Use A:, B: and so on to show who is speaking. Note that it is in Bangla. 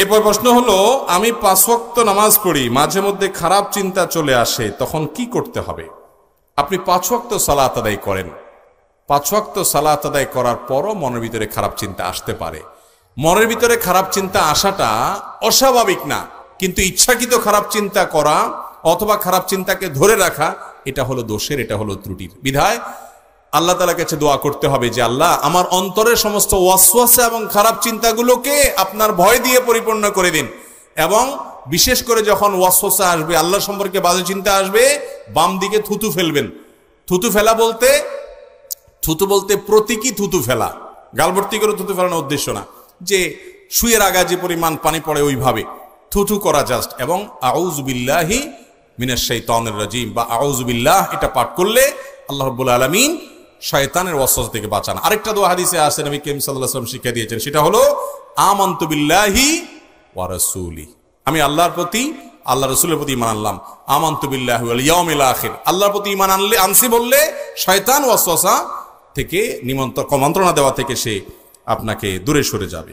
A: এরপর প্রশ্ন হলো, আমি 5 ওয়াক্ত নামাজ পড়ি, মাঝে মধ্যে খারাপ চিন্তা চলে আসে, তখন কি করতে হবে? আপনি 5 ওয়াক্ত সালাত আদায় করেন, 5 ওয়াক্ত সালাত আদায় করার পরও মনের ভিতরে খারাপ চিন্তা আসতে পারে। মনের ভিতরে খারাপ চিন্তা আসাটা অস্বাভাবিক না, কিন্তু ইচ্ছাকৃত খারাপ চিন্তা করা অথবা খারাপ চিন্তাকে ধরে রাখা, এটা হলো দোষের, এটা হলো ত্রুটির। বিধায় আল্লাহ তাআলার কাছে দোয়া করতে হবে যে আল্লাহ, আমার অন্তরের সমস্ত ওয়াসওয়াসা এবং খারাপ চিন্তাগুলোকে আপনার ভয় দিয়ে পরিপূর্ণ করে দিন। এবং বিশেষ করে যখন ওয়াসওয়াসা আসবে, আল্লাহ সম্পর্কে বাজে চিন্তা আসবে, বাম দিকে থুতু ফেলবেন। থুতু ফেলা বলতে, থুতু বলতে প্রতীকী থুতু ফেলা, গালভর্তি করে থুতু ফেলানোর উদ্দেশ্য না, যে শুয়ের আগা যে পরিমাণ পানি পড়ে ওইভাবে থুতু করা জাস্ট। এবং আউযু বিল্লাহি মিনাশ শাইতানির রাজিম বা আউযু বিল্লাহ, এটা পাঠ করলে আল্লাহ রাব্বুল আলামিন শয়তানের ওয়াসওয়াসা থেকে বাঁচান। আরেকটা দোয়া হাদিসে আছে, নবী করিম সাল্লাল্লাহু আলাইহি ওয়াসাল্লাম শিক্ষা দিয়েছেন, সেটা হলো আমানতু বিল্লাহি ওয়া রাসূলি, আমি আল্লাহর প্রতি, আল্লাহ রাসূলের প্রতি ঈমান আনলাম। আমানতু বিল্লাহি ওয়াল ইয়াউমিল আখির, আল্লাহর প্রতি ঈমান আনছি বললে শয়তান ওয়াসওয়াসা থেকে মন্ত্রণা দেওয়া থেকে সে আপনাকে দূরে সরে যাবে।